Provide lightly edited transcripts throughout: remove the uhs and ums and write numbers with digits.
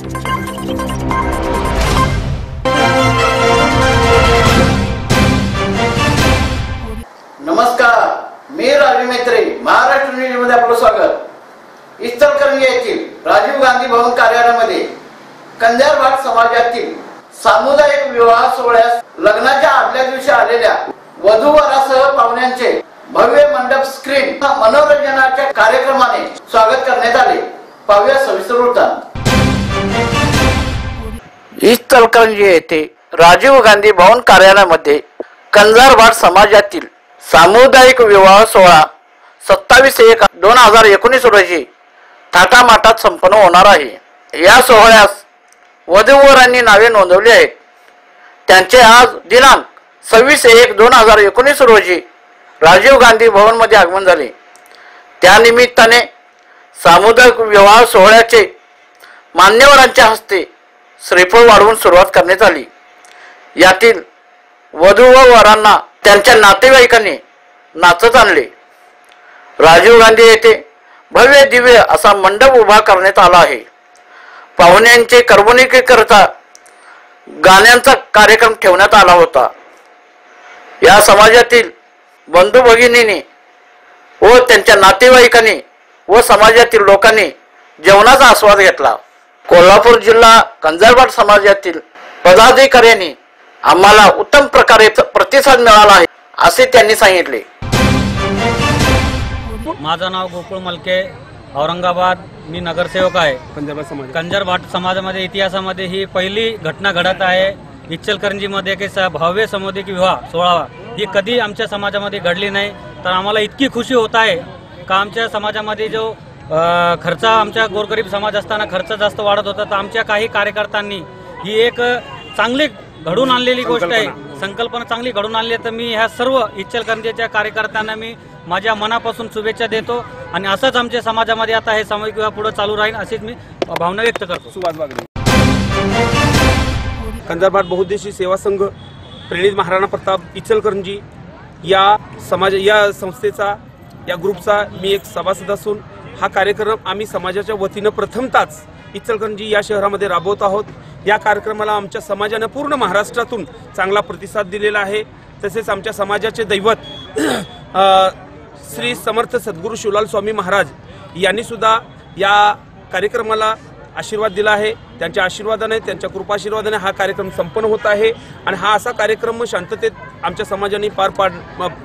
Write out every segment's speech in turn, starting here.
नमस्कार, मी राजू मेत्रे, महाराष्ट्र न्यूज मध्ये आपलं स्वागत। इचलकरंजी येथील राजीव गांधी भवन कार्यालयामध्ये कंजारभाट समाजातील सामुदायिक विवाह सोहळ्यास लग्नाच्या आदल्या दिवशी आलेल्या वधूवरासह पाहुण्यांचे भव्य मंडप स्क्रीन मनोरंजनाच्या कार्यक्रमाने स्वागत करण्यात आले। पाहूया सविस्तर वृत्तांत। इचलकरंजी येथे राजीव गांधी भवन कार्यालयामध्ये कंजारभाट समाजातील सामुदायिक विवाह सोहळा 27/1/2019 रोजी थाटामाटात संपन्न होणार आहे। या सोहळ्यास वधूवरांनी नावे नोंदवली आहेत। त्यांचे आज दिनांक 26/1/2019 रोजी राजीव गांधी भवन मध्ये आगमन झाले। त्यानिमित्ताने सामुदायिक विवाह सोहळ्याचे मान्यवरांच्या हस्ते श्रीफळ वाढवून सुरुवात करण्यात आली। यातील वधू व वरांना त्यांच्या नातेवाईकांनी नाचत आणले। राजीव गांधी येथे भव्य दिव्य असा मंडप उभा करण्यात आला आहे। पाहुण्यांचे करमणुकीकरिता गाण्यांचा कार्यक्रम ठेवण्यात आला होता। या समाजातील बंधू भगिनींनी व त्यांच्या नातेवाईकांनी व समाजातील लोकांनी जेवणाचा आस्वाद घेतला। कोल्हापूर जिल्हा कंजारभाट समाजातील पदाधिकाऱ्यांनी आम्हाला उत्तम प्रकारे प्रतिसाद मिळाला आहे असे त्यांनी सांगितले। माझं नाव गोकुळ मलके, औरंगाबाद, मी नगरसेवक आहे। कंजारभाट समाजामध्ये इतिहासामध्ये ही पहिली घटना घडत आहे। इचलकरंजीमध्ये की भव्य सामुदायिक विवाह सोहळा ही कधी आमच्या समाजामध्ये घडली नाही। तर आम्हाला इतकी खुशी होत आहे का आमच्या समाजामध्ये जो खर्च आमच्या गोरगरीब समाज असताना खर्च जास्त वाढत होता, तर आमच्या काही कार्यकर्त्यांनी ही एक चांगली घडून आणलेली गोष्ट आहे, संकल्पना चांगली घडून आणली। तर मी ह्या सर्व इचलकरंजीच्या कार्यकर्त्यांना मी माझ्या मनापासून शुभेच्छा देतो आणि असंच आमच्या समाजामध्ये आता हे सामूहिक विवाह पुढे चालू राहील अशीच मी भावना व्यक्त करतो। सुभाष बागडे, कंजारभाट बहुउद्देशीय सेवा संघ, प्रणित महाराणा प्रताप, इचलकरंजी या संस्थेचा या ग्रुपचा मी एक सभासद असून हा कार्यक्रम आम्ही समाजाच्या वतीनं प्रथमतःच इचलकरंजी या शहरामध्ये राबवत आहोत। या कार्यक्रमाला आमच्या समाजाने पूर्ण महाराष्ट्रातून चांगला प्रतिसाद दिलेला आहे। तसेच आमच्या समाजाचे दैवत श्री समर्थ सद्गुरू शिवलाल स्वामी महाराज यांनी सुद्धा या कार्यक्रमाला आशीर्वाद दिला आहे। त्यांच्या आशीर्वादाने, त्यांच्या कृपाशीर्वादाने हा कार्यक्रम संपन्न होत आहे आणि हा असा कार्यक्रम शांततेत आमच्या समाजाने पार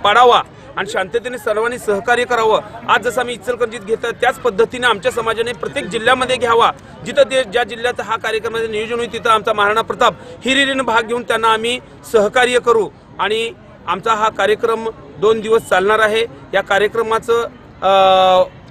पाडावा आणि शांततेने सर्वांनी सहकार्य करावं। आज जसं आम्ही इचलकरंजीत घेतो त्याच पद्धतीने आमच्या समाजाने प्रत्येक जिल्ह्यामध्ये घ्यावा। जिथं ज्या जिल्ह्यात हा कार्यक्रमाचे नियोजन होईल तिथं आमचा महाराणा प्रताप हिरिरीने भाग घेऊन त्यांना आम्ही सहकार्य करू आणि आमचा हा कार्यक्रम 2 दिवस चालणार आहे। या कार्यक्रमाचं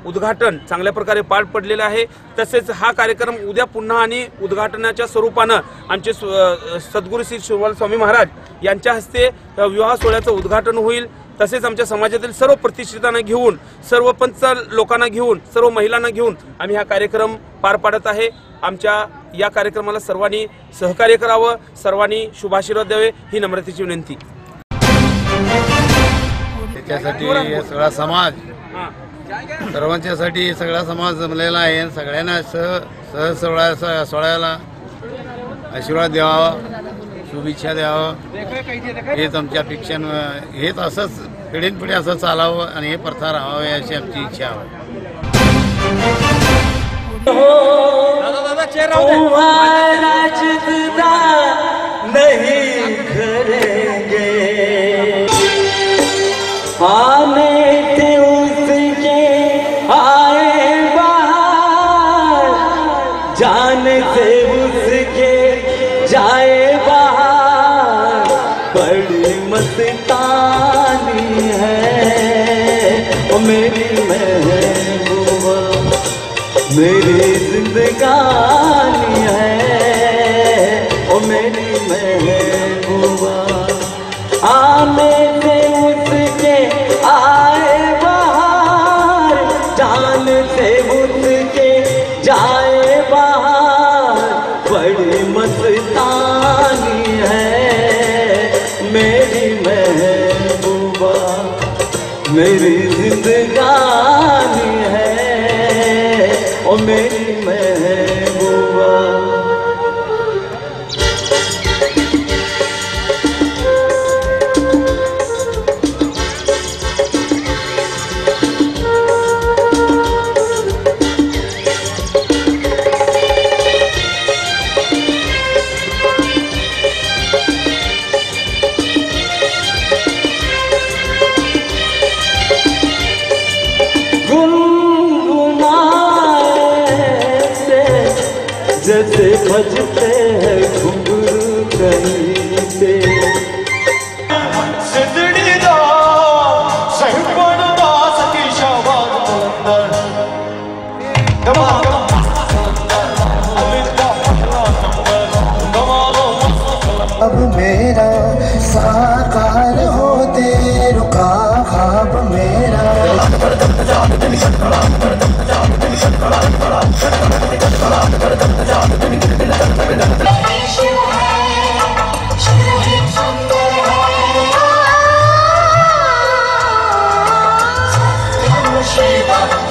उद्घाटन चांगल्या प्रकारे पार पडलेलं आहे। तसेच हा कार्यक्रम उद्या पुन्हा आणि उद्घाटनाच्या स्वरूपानं आमचे सद्गुरू श्री शिवलाल स्वामी महाराज यांच्या हस्ते विवाह सोहळ्याचं उद्घाटन होईल। तसेच आमच्या समाजातील सर्व प्रतिष्ठितांना घेऊन, सर्व पंच लोकांना घेऊन, सर्व महिलांना घेऊन आम्ही हा कार्यक्रम पार पाडत आहे। आमच्या या कार्यक्रमाला सर्वांनी सहकार्य करावं, सर्वांनी शुभाशीर्वाद द्यावे ही नम्रतेची विनंती। त्याच्यासाठी सगळा समाज, सर्वांच्यासाठी सगळा समाज जमलेला आहे। सगळ्यांना सोहळ्याला आशीर्वाद द्यावा, शुभेच्छा द्यावं हेच आमच्या अपेक्षा। हेच असंच पिढीनपिढी असं चालावं आणि हे प्रथा राहावे अशी आमची इच्छा आहे। मस्तानी है ओ मेरी महबूबा, मेरी जिंदगानी है ओ मेरी महबूबा। आने से उसके आए बाहर, जान से उसके जाए बाहर, बड़ी मस्तानी है मेरी महबूबा, मेरी जिंदगानी है ओ मेरी महबूबा। जैसे बजते हैं घुंघरू कहीं पे। अब मेरा साकार होते रुका ख्वाब मेरा। Shiva